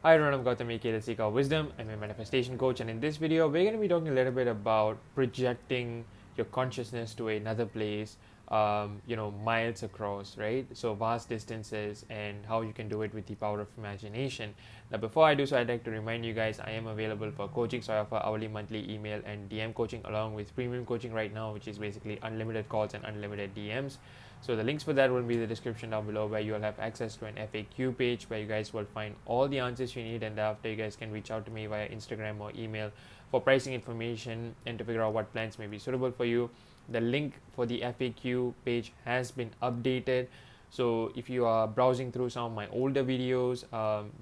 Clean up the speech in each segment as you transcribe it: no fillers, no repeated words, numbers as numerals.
Hi everyone, I'm Gautam, aka the Seeker of Wisdom. I'm a manifestation coach, and in this video, we're going to be talking a little bit about projecting your consciousness to another place, miles across, right? So vast distances, and how you can do it with the power of imagination. Now, before I do so, I'd like to remind you guys I am available for coaching. So I offer hourly, monthly, email, and DM coaching along with premium coaching right now, which is basically unlimited calls and unlimited DMs. So the links for that will be in the description down below, where you'll have access to an FAQ page where you guys will find all the answers you need, and thereafter you guys can reach out to me via Instagram or email for pricing information and to figure out what plans may be suitable for you. The link for the FAQ page has been updated. So if you are browsing through some of my older videos,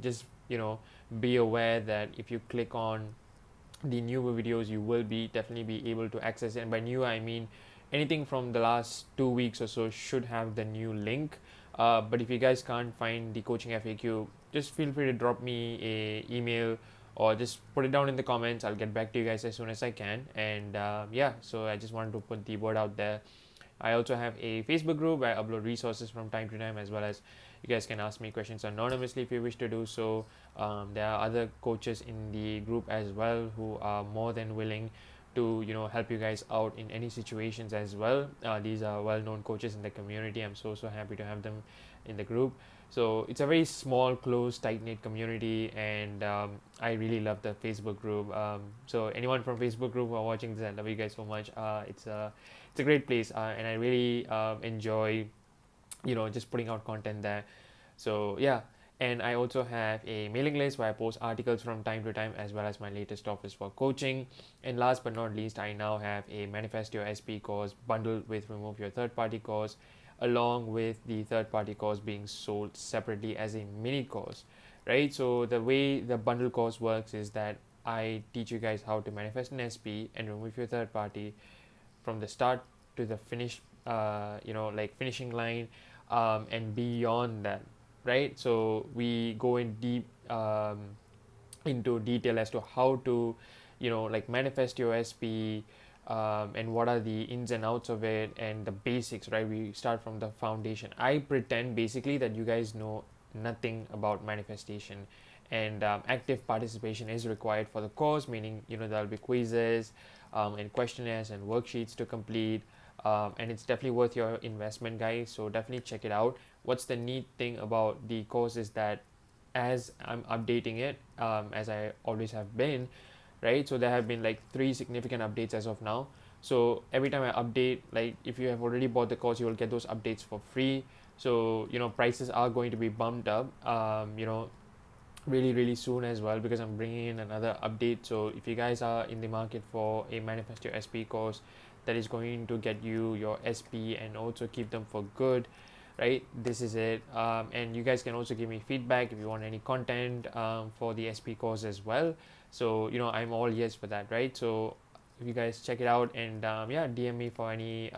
just be aware that if you click on the newer videos, you will be definitely be able to access it. And by new, I mean anything from the last 2 weeks or so should have the new link. But if you guys can't find the coaching FAQ, just feel free to drop me a email or just put it down in the comments. I'll get back to you guys as soon as I can. And yeah, so I just wanted to put the word out there. I also have a Facebook group where I upload resources from time to time, as well as you guys can ask me questions anonymously if you wish to do so. There are other coaches in the group as well who are more than willing to help you guys out in any situations as well. These are well-known coaches in the community. I'm so happy to have them in the group. So it's a very small, close, tight-knit community, and I really love the Facebook group. So anyone from Facebook group who are watching this, I love you guys so much. It's a great place, and I really enjoy just putting out content there. So yeah, and I also have a mailing list where I post articles from time to time, as well as my latest offers for coaching. And last but not least, I now have a Manifest Your SP course bundled with Remove Your Third Party course, along with the third party course being sold separately as a mini course, right? So the way the bundle course works is that I teach you guys how to manifest an SP and remove your third party from the start to the finish, like finishing line, and beyond that, right? So we go in deep into detail as to how to like manifest your SP, and what are the ins and outs of it and the basics, right? We start from the foundation. I pretend basically that you guys know nothing about manifestation, and active participation is required for the course, meaning there'll be quizzes, and questionnaires and worksheets to complete, and it's definitely worth your investment, guys, so definitely check it out. What's the neat thing about the course is that as I'm updating it, as I always have been, right? So there have been like three significant updates as of now. So every time I update, like if you have already bought the course, you will get those updates for free. So prices are going to be bumped up, really soon as well, because I'm bringing in another update. So if you guys are in the market for a Manifest Your SP course that is going to get you your SP and also keep them for good, right, this is it. And you guys can also give me feedback if you want any content for the SP course as well. So I'm all yes for that, right? So if you guys check it out, and yeah, DM me for any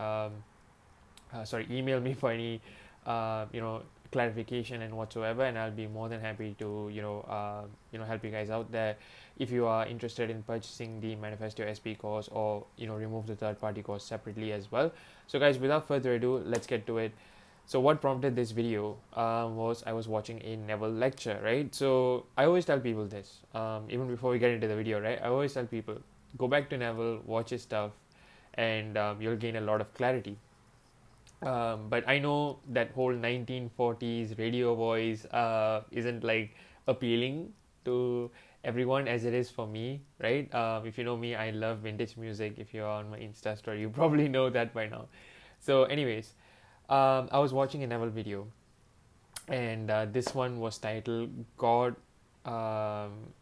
email me for any uh, you know clarification and whatsoever, and I'll be more than happy to help you guys out there if you are interested in purchasing the Manifest Your SP course, or remove the third party course separately as well. So guys, without further ado, let's get to it. So what prompted this video was I was watching a Neville lecture, right? So I always tell people this, even before we get into the video, right? I always tell people, go back to Neville, watch his stuff, and you'll gain a lot of clarity. But I know that whole 1940s radio voice isn't like appealing to everyone as it is for me, right? If you know me, I love vintage music. If you're on my Insta story, you probably know that by now. So, anyways, I was watching a Neville video, and this one was titled God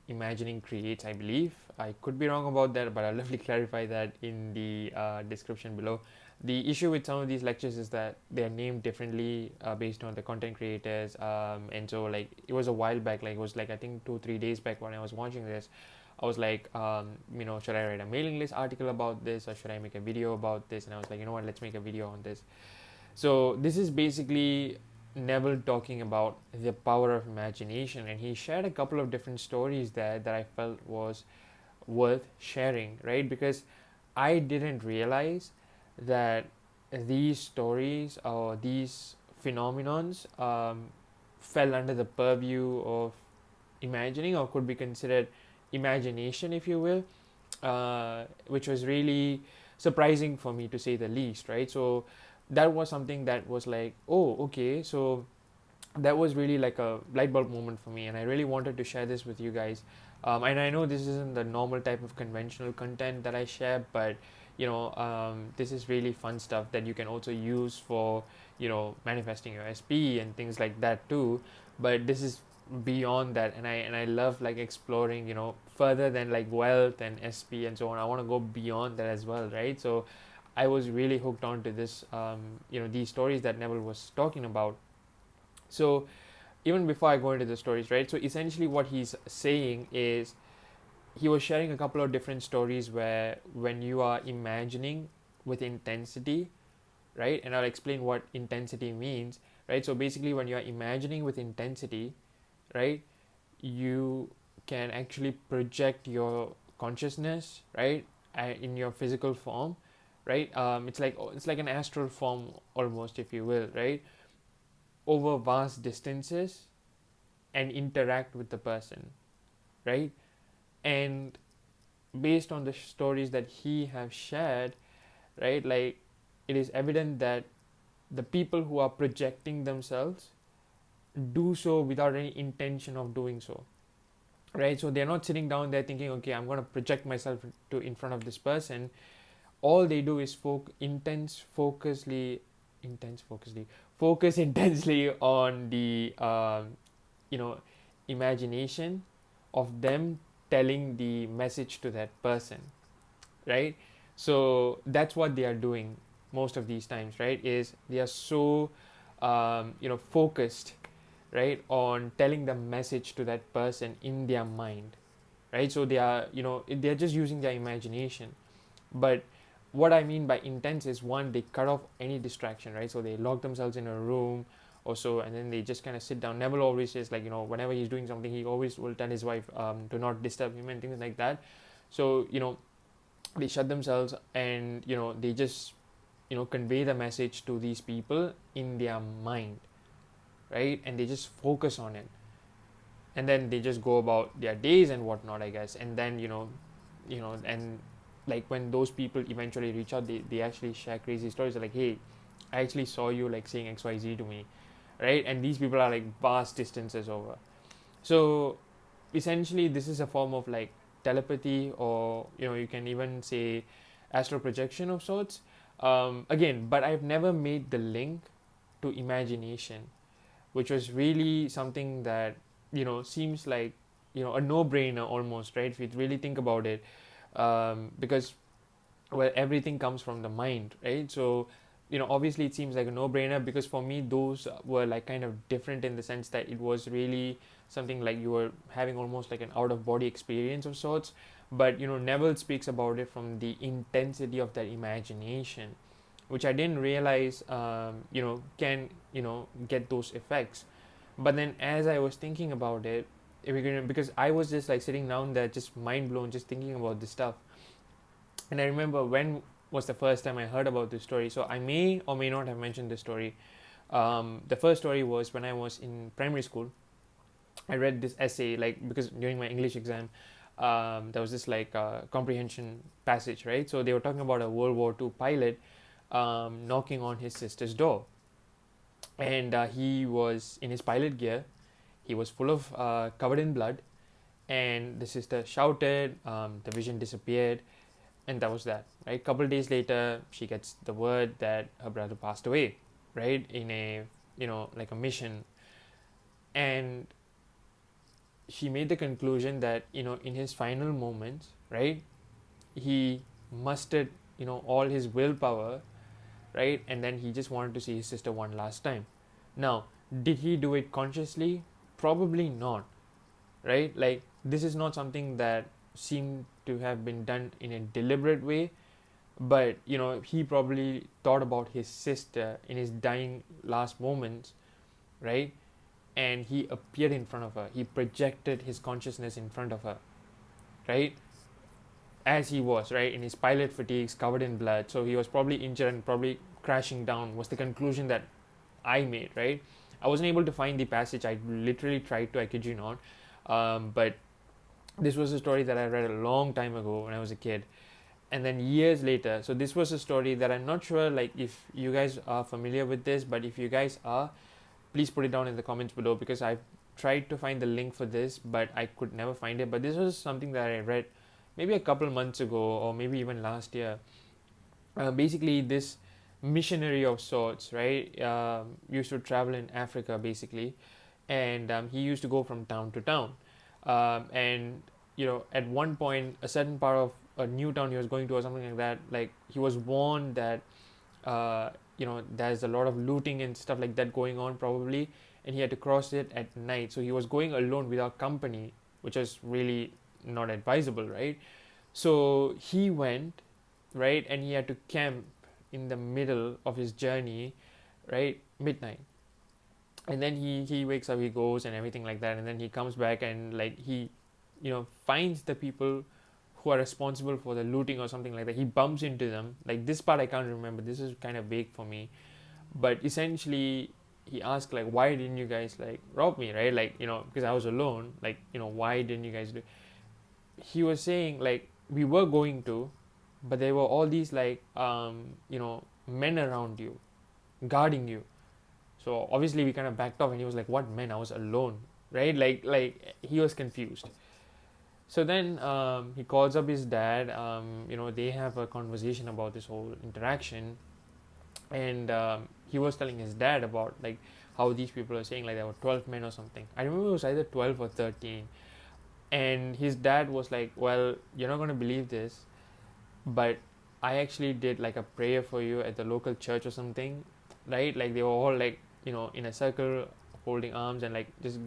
Imagining Creates, I believe. I could be wrong about that, but I'll definitely clarify that in the description below. The issue with some of these lectures is that they are named differently based on the content creators, and so like it was a while back, like it was like I think 2 3 days back when I was watching this. I was like, should I write a mailing list article about this, or should I make a video about this? And I was like, you know what, let's make a video on this. So this is basically Neville talking about the power of imagination, and he shared a couple of different stories there that I felt was worth sharing, right? Because I didn't realize that these stories or these phenomenons fell under the purview of imagining, or could be considered imagination, if you will, which was really surprising for me, to say the least, right? So that was something that was like, oh, okay. So that was really like a light bulb moment for me, and I really wanted to share this with you guys. And I know this isn't the normal type of conventional content that I share, but this is really fun stuff that you can also use for manifesting your SP and things like that too. But this is beyond that, and I love like exploring further than like wealth and SP and so on. I want to go beyond that as well, right? So I was really hooked on to this, these stories that Neville was talking about. So even before I go into the stories, right? So essentially, what he's saying is he was sharing a couple of different stories where when you are imagining with intensity, right? And I'll explain what intensity means, right? So basically, when you are imagining with intensity, right, you can actually project your consciousness, right, in your physical form, right? It's like an astral form almost, if you will, right, over vast distances and interact with the person, right? And based on the stories that he have shared, right, like it is evident that the people who are projecting themselves do so without any intention of doing so, right? So they're not sitting down there thinking, okay, I'm going to project myself to in front of this person. All they do is focus intensely on the you know imagination of them telling the message to that person, right? So that's what they are doing most of these times, right? Is they are so focused, right, on telling the message to that person in their mind, right? So they are they're just using their imagination. But what I mean by intense is, one, they cut off any distraction, right? So they lock themselves in a room or so, and then they just kind of sit down. Neville always says, like, whenever he's doing something, he always will tell his wife to not disturb him and things like that. So they shut themselves, and they just convey the message to these people in their mind, right? And they just focus on it, and then they just go about their days and whatnot, I guess. And then and like when those people eventually reach out, they actually share crazy stories. They're like, hey, I actually saw you like saying XYZ to me, right? And these people are like vast distances over. So essentially, this is a form of like telepathy, or you can even say astral projection of sorts. Again, but I've never made the link to imagination, which was really something that seems like a no-brainer almost, right? If you really think about it, because well, everything comes from the mind, right? So obviously it seems like a no-brainer, because for me those were like kind of different in the sense that it was really something like you were having almost like an out-of-body experience of sorts. But Neville speaks about it from the intensity of that imagination, which I didn't realize can get those effects. But then as I was thinking about it, because I was just like sitting down there just mind blown, just thinking about this stuff. And I remember when was the first time I heard about this story. So I may or may not have mentioned this story. The first story was when I was in primary school. I read this essay, like, because during my English exam, there was this like comprehension passage, right? So they were talking about a World War II pilot knocking on his sister's door, and he was in his pilot gear. He was full of covered in blood, and the sister shouted. The vision disappeared, and that was that. Right. Couple days later, she gets the word that her brother passed away. Right, in a like a mission, and she made the conclusion that in his final moments, right, he mustered all his willpower, right, and then he just wanted to see his sister one last time. Now, did he do it consciously? Probably not, right? Like, this is not something that seemed to have been done in a deliberate way, but he probably thought about his sister in his dying last moments, right? And he appeared in front of her. He projected his consciousness in front of her, right? As he was, right, in his pilot fatigues, covered in blood. So he was probably injured and probably crashing down, was the conclusion that I made, right? I wasn't able to find the passage. I literally tried to, I kid you not. But this was a story that I read a long time ago when I was a kid, and then years later. So this was a story that I'm not sure like if you guys are familiar with this, but if you guys are, please put it down in the comments below, because I've tried to find the link for this, but I could never find it. But this was something that I read maybe a couple months ago, or maybe even last year. Basically, this missionary of sorts, right, used to travel in Africa basically, and he used to go from town to town, and at one point, a certain part of a new town he was going to, or something like that, like he was warned that there's a lot of looting and stuff like that going on probably, and he had to cross it at night. So he was going alone without company, which is really not advisable, right? So he went, right, and he had to camp in the middle of his journey, right, midnight. And then he wakes up, he goes and everything like that, and then he comes back and like he finds the people who are responsible for the looting or something like that. He bumps into them. Like this part I can't remember, this is kind of vague for me, but essentially he asked like, why didn't you guys like rob me, right? Like, because I was alone, like, why didn't you guys do? He was saying like, we were going to, but there were all these like men around you guarding you. So obviously we kind of backed off, and he was like, what men? I was alone, right? Like he was confused. So then he calls up his dad. They have a conversation about this whole interaction, and he was telling his dad about like how these people are saying like there were 12 men or something. I remember it was either 12 or 13, and his dad was like, well, you're not going to believe this, but I actually did like a prayer for you at the local church or something, right? Like they were all like in a circle holding arms and like just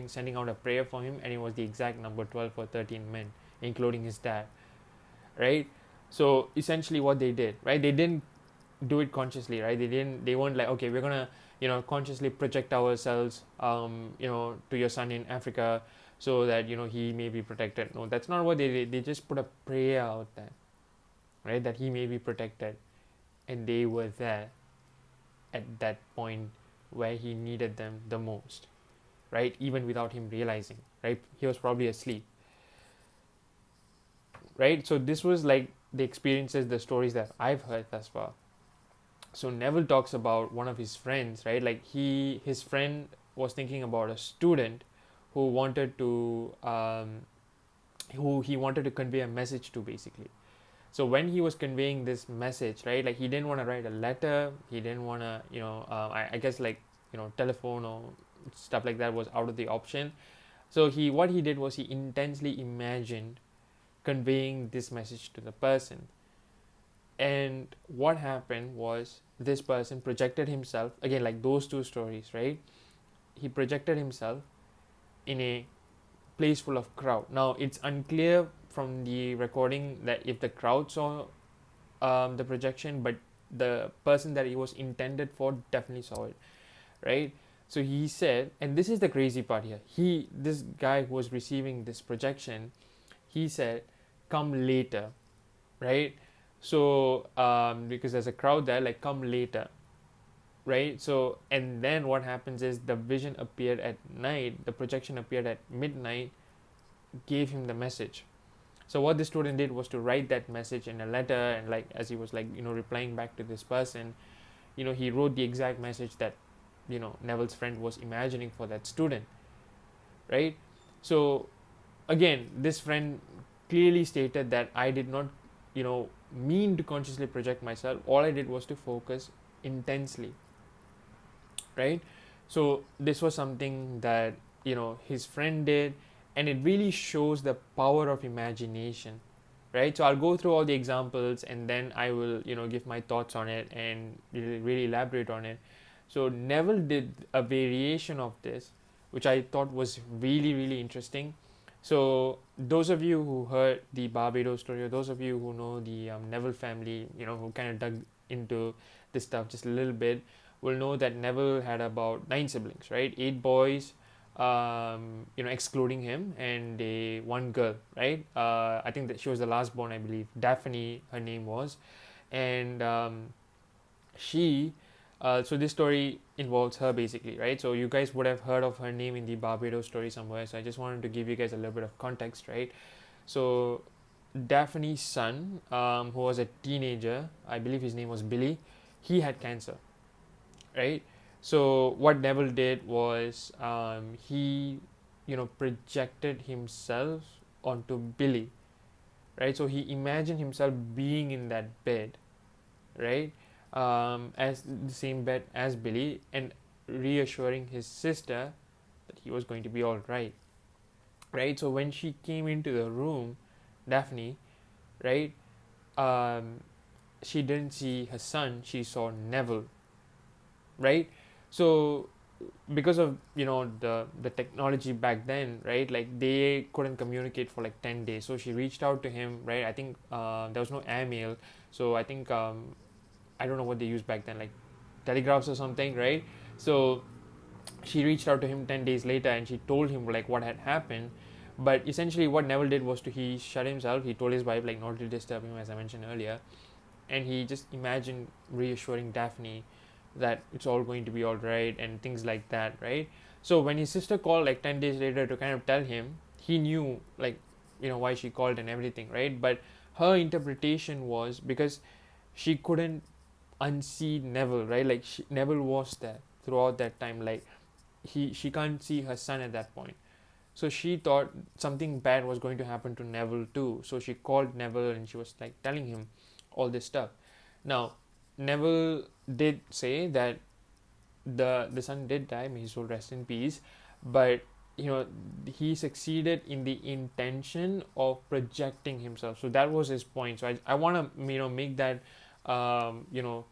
sending out a prayer for him, and it was the exact number 12 or 13 men, including his dad, right? So essentially what they did, right, they didn't do it consciously, right? They weren't like, okay, we're gonna consciously project ourselves to your son in Africa so that he may be protected. No, that's not what they did. They just put a prayer out there, right, that he may be protected, and they were there at that point where he needed them the most, right, even without him realizing, right? He was probably asleep, right? So this was like the experiences, the stories that I've heard thus far. So Neville talks about one of his friends, right? Like his friend was thinking about a student who wanted to who he wanted to convey a message to basically. So when he was conveying this message, right, like he didn't want to write a letter, he didn't want to I guess like telephone or stuff like that was out of the option. So what he did was he intensely imagined conveying this message to the person. And what happened was this person projected himself, again like those two stories, right? He projected himself in a place full of crowd. Now it's unclear from the recording that if the crowd saw the projection, but the person that it was intended for definitely saw it, right? So he said, and this is the crazy part here, this guy who was receiving this projection, he said, come later, right? So because there's a crowd there, like, come later, right? So and then what happens is the vision appeared at night, the projection appeared at midnight, gave him the message. So what the student did was to write that message in a letter, and like as he was like replying back to this person, he wrote the exact message that Neville's friend was imagining for that student, right? So again, this friend clearly stated that I did not mean to consciously project myself. All I did was to focus intensely, right? So this was something that his friend did, and it really shows the power of imagination, right? So I'll go through all the examples, and then I will give my thoughts on it and really elaborate on it. So Neville did a variation of this, which I thought was really, really interesting. So those of you who heard the Barbados story, or those of you who know the Neville family, who kind of dug into this stuff just a little bit, will know that Neville had about 9 siblings, right? 8 boys, excluding him, and one girl, right? I think that she was the last born, I believe. Daphne, her name was, and she So this story involves her basically, right? So you guys would have heard of her name in the Barbados story somewhere. So I just wanted to give you guys a little bit of context, right? So Daphne's son, who was a teenager, I believe his name was Billy, he had cancer, right? So what Neville did was he, projected himself onto Billy, right? So he imagined himself being in that bed, right? As the same bed as Billy, and reassuring his sister that he was going to be all right, right? So when she came into the room, Daphne, right, um, she didn't see her son, she saw Neville, right? So because of the technology back then, right, like they couldn't communicate for like 10 days, so she reached out to him, right? I think there was no airmail, so I think I don't know what they used back then, like telegraphs or something, right? So she reached out to him 10 days later and she told him like what had happened. But essentially what Neville did was he shut himself. He told his wife like not to disturb him, as I mentioned earlier, and he just imagined reassuring Daphne that it's all going to be all right and things like that, right? So when his sister called like 10 days later to kind of tell him, he knew like why she called and everything, right? But her interpretation was because she couldn't unsee Neville, right? Like Neville was there throughout that time, like she can't see her son at that point. So she thought something bad was going to happen to Neville too. So she called Neville and she was like telling him all this stuff. Now, Neville did say that the son did die, may his soul rest in peace, but he succeeded in the intention of projecting himself. So that was his point. So I want to make that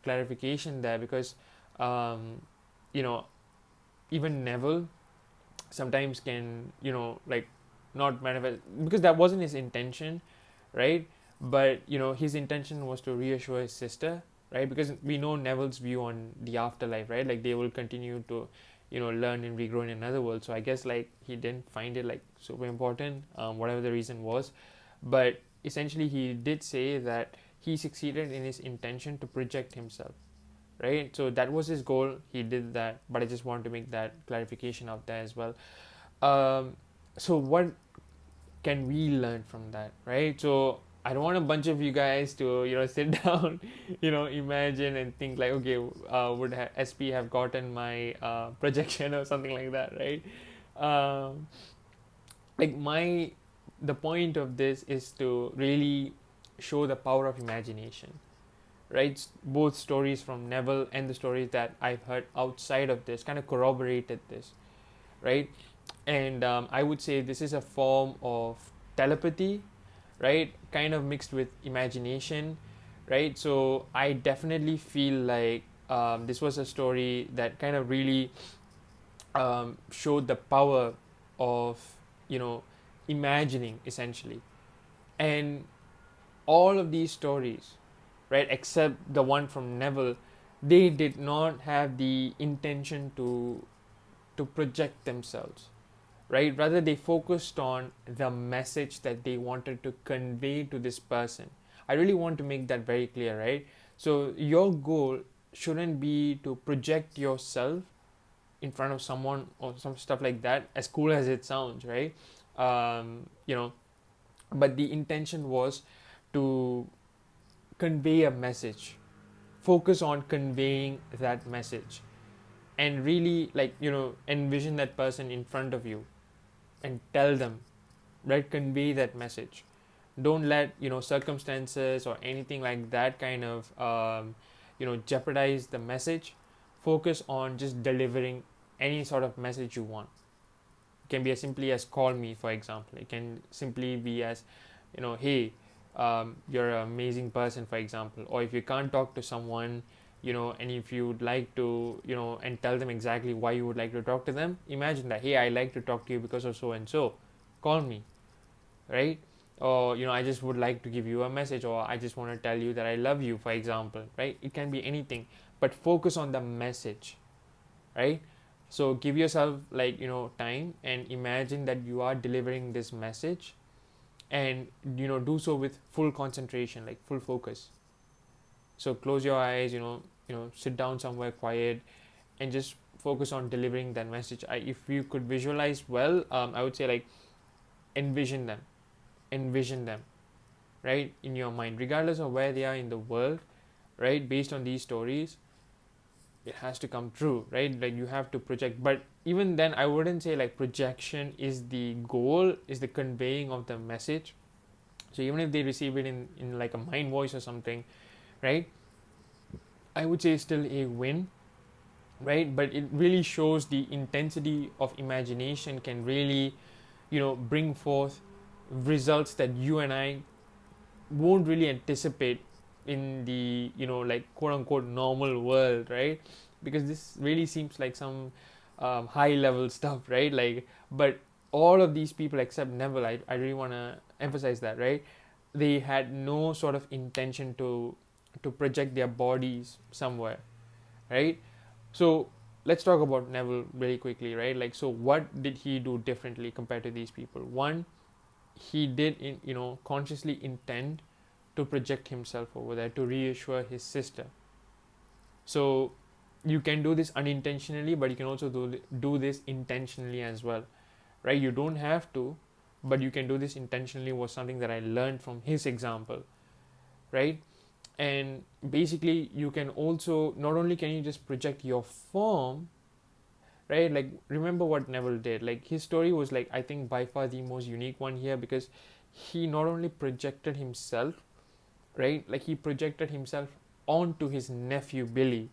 clarification there, because um, you know even Neville sometimes can like not manifest, because that wasn't his intention, right? But his intention was to reassure his sister, right? Because we know Neville's view on the afterlife, right? Like they will continue to learn and regrow in another world. So I guess like he didn't find it like super important, whatever the reason was. But essentially he did say that he succeeded in his intention to project himself, right? So that was his goal, he did that. But I just want to make that clarification out there as well. So what can we learn from that, right? So I don't want a bunch of you guys to sit down, imagine and think like, okay, would SP have gotten my projection or something like that, right? um, like my The point of this is to really show the power of imagination, right? Both stories from Neville and the stories that I've heard outside of this kind of corroborated this, right? And I would say this is a form of telepathy, right? Kind of mixed with imagination, right? So I definitely feel like this was a story that kind of really showed the power of you know imagining essentially. And all of these stories, right, except the one from Neville, they did not have the intention to project themselves, right? Rather, they focused on the message that they wanted to convey to this person. I really want to make that very clear, right? So, your goal shouldn't be to project yourself in front of someone or some stuff like that, as cool as it sounds, right? Um, you know, but the intention was to convey a message, focus on conveying that message, and really, like, envision that person in front of you and tell them, right? Convey that message. Don't let circumstances or anything like that kind of jeopardize the message. Focus on just delivering any sort of message you want. It can be as simply as call me, for example. It can simply be as hey, you're an amazing person, for example. Or if you can't talk to someone, and if you would like to and tell them exactly why you would like to talk to them, imagine that, hey, I like to talk to you because of so and so, call me, right? Or I just would like to give you a message, or I just want to tell you that I love you, for example, right? It can be anything, but focus on the message, right? So give yourself like time and imagine that you are delivering this message, and do so with full concentration, like full focus. So close your eyes, sit down somewhere quiet and just focus on delivering that message. If you could visualize well, I would say like envision them, envision them, right, in your mind, regardless of where they are in the world, right, based on these stories. It has to come true, right? Like you have to project. But even then, I wouldn't say like projection is the goal, is the conveying of the message. So even if they receive it in like a mind voice or something, right, I would say still a win, right? But it really shows the intensity of imagination can really, bring forth results that you and I won't really anticipate in the, like quote unquote normal world, right? Because this really seems like some high level stuff, right? Like, but all of these people except Neville, I really want to emphasize that, right? They had no sort of intention to project their bodies somewhere, right? So let's talk about Neville really quickly, right? Like, so what did he do differently compared to these people? One, he did consciously intend to project himself over there to reassure his sister. So you can do this unintentionally, but you can also do this intentionally as well, right? You don't have to, but you can do this intentionally, was something that I learned from his example, right? And basically you can also, not only can you just project your form, right? Like remember what Neville did. Like his story was like, I think by far the most unique one here, because he not only projected himself, right? Like he projected himself onto his nephew Billy,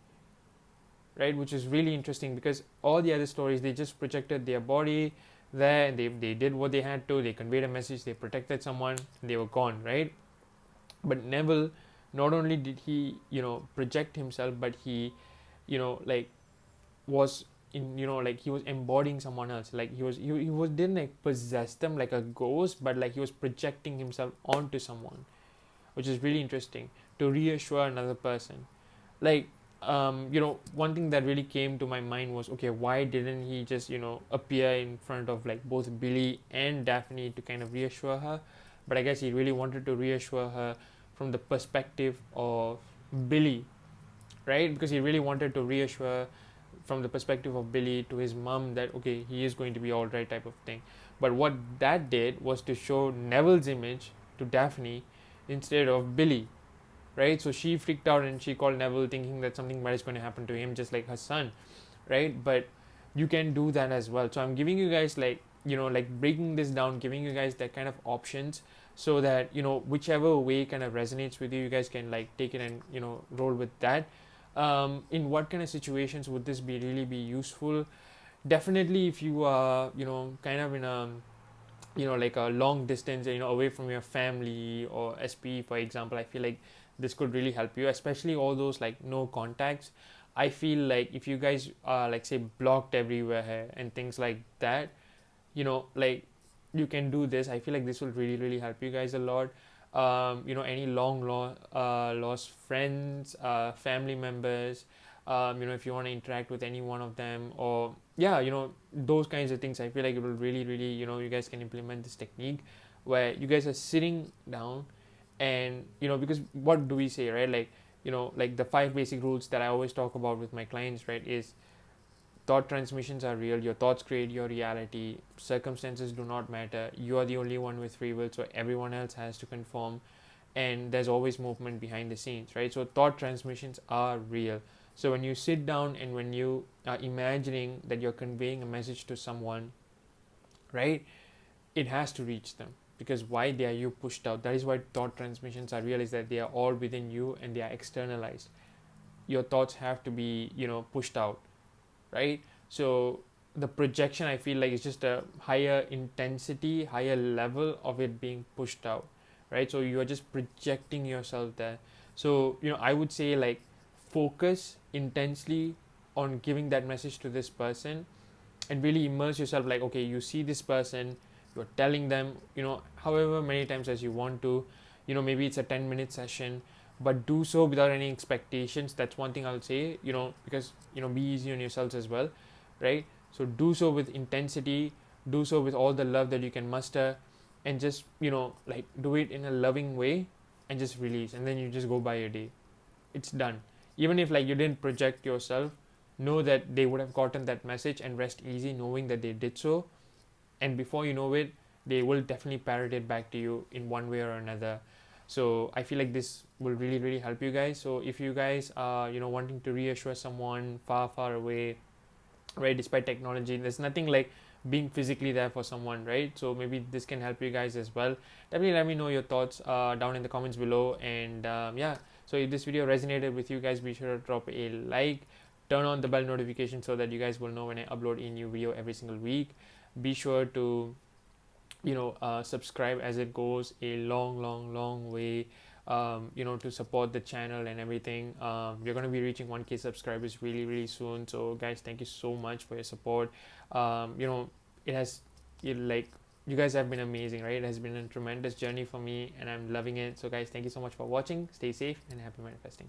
right? Which is really interesting because all the other stories, they just projected their body there and they did what they had to, they conveyed a message, they protected someone, and they were gone, right? But Neville, not only did he, project himself, but he, like was in, like he was embodying someone else. Like he was didn't like possess them like a ghost, but like he was projecting himself onto someone, which is really interesting, to reassure another person. Like, one thing that really came to my mind was, okay, why didn't he just, appear in front of like both Billy and Daphne to kind of reassure her? But I guess he really wanted to reassure her from the perspective of Billy, right? Because he really wanted to reassure from the perspective of Billy to his mom that, okay, he is going to be all right, type of thing. But what that did was to show Neville's image to Daphne instead of Billy, right? So she freaked out and she called Neville, thinking that something bad is going to happen to him, just like her son, right? But you can do that as well. So I'm giving you guys like, like breaking this down, giving you guys that kind of options, so that whichever way kind of resonates with you, you guys can like take it and roll with that. In what kind of situations would this be really be useful? Definitely if you are kind of in a like a long distance, away from your family or SP, for example. I feel like this could really help you, especially all those like no contacts. I feel like if you guys are like say blocked everywhere and things like that, like you can do this. I feel like this will really really help you guys a lot. Any lost friends, family members, if you want to interact with any one of them, or yeah, those kinds of things. I feel like it will really really, you guys can implement this technique where you guys are sitting down, and because what do we say, right? Like, like the 5 basic rules that I always talk about with my clients, right, is thought transmissions are real. Your thoughts create your reality. Circumstances do not matter. You are the only one with free will, so everyone else has to conform. And there's always movement behind the scenes, right? So thought transmissions are real. So when you sit down and when you are imagining that you're conveying a message to someone, right, it has to reach them. Because why they are you pushed out? That is why thought transmissions are real, is that they are all within you and they are externalized. Your thoughts have to be, pushed out, right? So the projection, I feel like, is just a higher intensity, higher level of it being pushed out, right? So you are just projecting yourself there. So I would say like focus intensely on giving that message to this person, and really immerse yourself. Like, okay, you see this person, you're telling them, however many times as you want to, maybe it's a 10-minute session, but do so without any expectations. That's one thing I'll say, because be easy on yourselves as well, right? So do so with intensity, do so with all the love that you can muster, and just like do it in a loving way, and just release, and then you just go by your day. It's done. even if like you didn't project yourself, know that they would have gotten that message and rest easy knowing that they did so. And before you know it, they will definitely parrot it back to you in one way or another. So I feel like this will really really help you guys. So if you guys are wanting to reassure someone far far away, right, despite technology, there's nothing like being physically there for someone, right? So maybe this can help you guys as well. Definitely let me know your thoughts down in the comments below. And yeah, so if this video resonated with you guys, be sure to drop a like, turn on the bell notification so that you guys will know when I upload a new video every single week. Be sure to subscribe, as it goes a long way, to support the channel and everything. We're going to be reaching 1k subscribers really really soon. So guys, thank you so much for your support. It has like, you guys have been amazing, right? It has been a tremendous journey for me and I'm loving it. So guys, thank you so much for watching. Stay safe and happy manifesting.